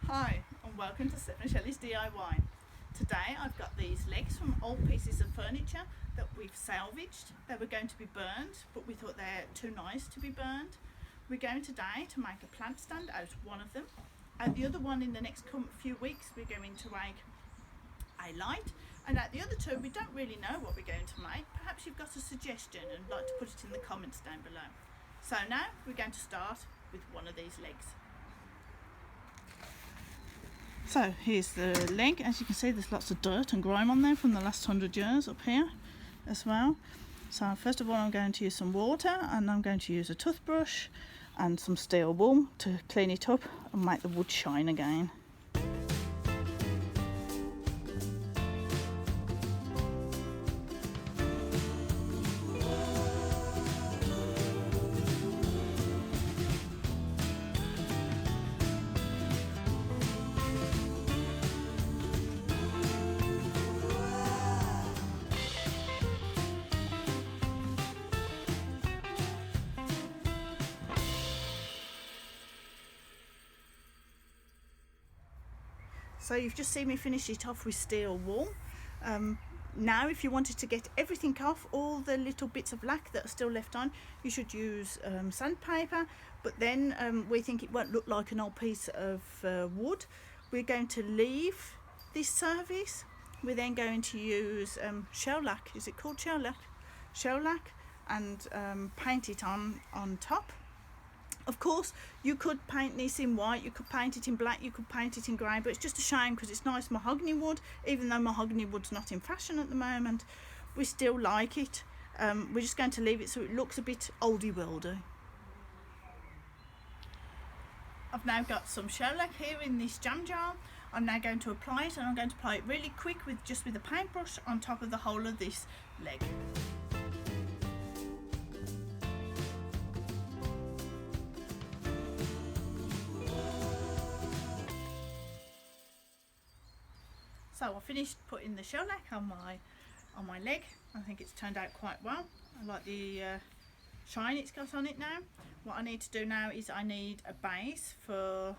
Hi and welcome to seppnshelley's DIY. Today I've got these legs from old pieces of furniture that we've salvaged. They were going to be burned, but we thought they're too nice to be burned. We're going today to make a plant stand out of one of them, and the other one in the next few weeks we're going to make a light, and at the other two we don't really know what we're going to make. Perhaps you've got a suggestion and like to put it in the comments down below. So now we're going to start with one of these legs. So here's the leg. As you can see, there's lots of dirt and grime on there from the last 100 years up here as well. So first of all I'm going to use some water, and I'm going to use a toothbrush and some steel wool to clean it up and make the wood shine again. So you've just seen me finish it off with steel wool. Now if you wanted to get everything off, all the little bits of lac that are still left on, you should use sandpaper, but then we think it won't look like an old piece of wood. We're going to leave this surface. We're then going to use shellac, is it called shellac? Shellac, and paint it on top. Of course, you could paint this in white, you could paint it in black, you could paint it in grey, but it's just a shame because it's nice mahogany wood. Even though mahogany wood's not in fashion at the moment, we still like it. We're just going to leave it so it looks a bit oldie-worldy. I've now got some shellac here in this jam jar. I'm now going to apply it, and I'm going to apply it really quick with a paintbrush on top of the whole of this leg. So I finished putting the shellac on my leg. I think it's turned out quite well. I like the shine it's got on it now. What I need to do now is I need a base for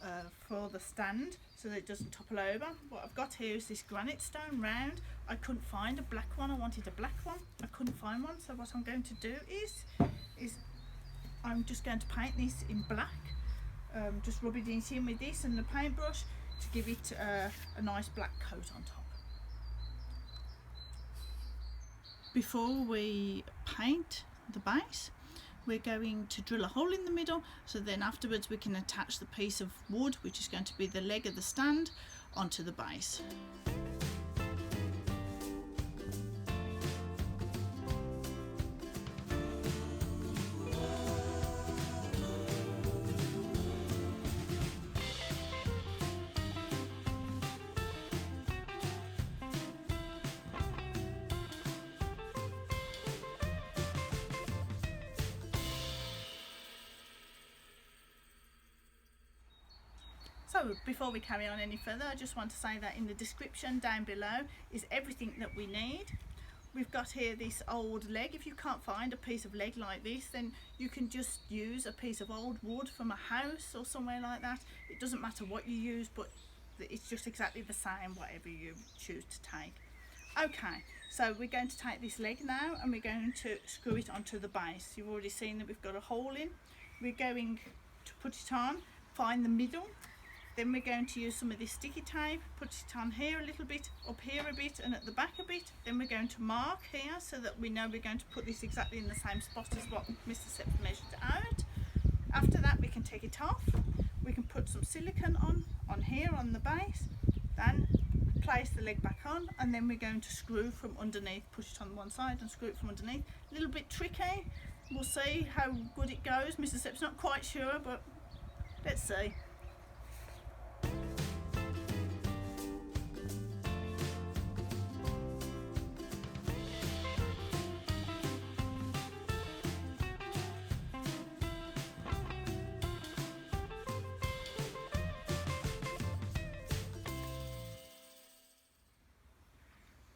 the stand so that it doesn't topple over. What I've got here is this granite stone round. I couldn't find a black one. I wanted a black one. I couldn't find one. So what I'm going to do is I'm just going to paint this in black. Just rubbing it in with this and the paintbrush to give it a nice black coat on top. Before we paint the base, we're going to drill a hole in the middle, so then afterwards we can attach the piece of wood, which is going to be the leg of the stand, onto the base. So before we carry on any further, I just want to say that in the description down below is everything that we need. We've got here this old leg. If you can't find a piece of leg like this, then you can just use a piece of old wood from a house or somewhere like that. It doesn't matter what you use, but it's just exactly the same whatever you choose to take. Okay, so we're going to take this leg now and we're going to screw it onto the base. You've already seen that we've got a hole in. We're going to put it on, find the middle. Then we're going to use some of this sticky tape, put it on here a little bit, up here a bit, and at the back a bit. Then we're going to mark here so that we know we're going to put this exactly in the same spot as what Mr. Sepp measured out. After that we can take it off. We can put some silicone on here on the base, then place the leg back on, and then we're going to screw from underneath, push it on one side and screw it from underneath. A little bit tricky. We'll see how good it goes. Mr. Sepp's not quite sure, but let's see.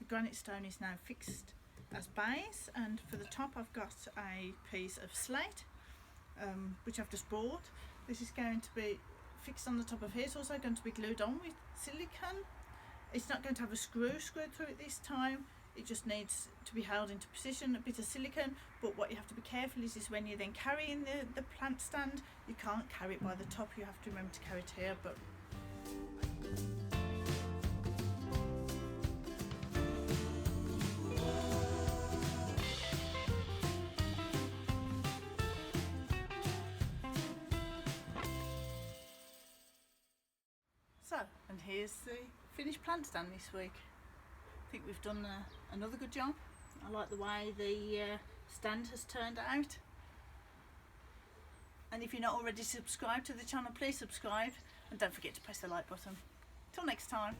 Granite stone is now fixed as base, and for the top I've got a piece of slate which I've just bought. This is going to be fixed on the top of here. It's also going to be glued on with silicone. It's not going to have a screw screwed through it this time. It just needs to be held into position, a bit of silicone. But what you have to be careful is when you're then carrying the plant stand, you can't carry it by the top, you have to remember to carry it here. But so, and here's the finished plant stand this week. I think we've done another good job. I like the way the stand has turned out. And if you're not already subscribed to the channel, please subscribe and don't forget to press the like button. Till next time.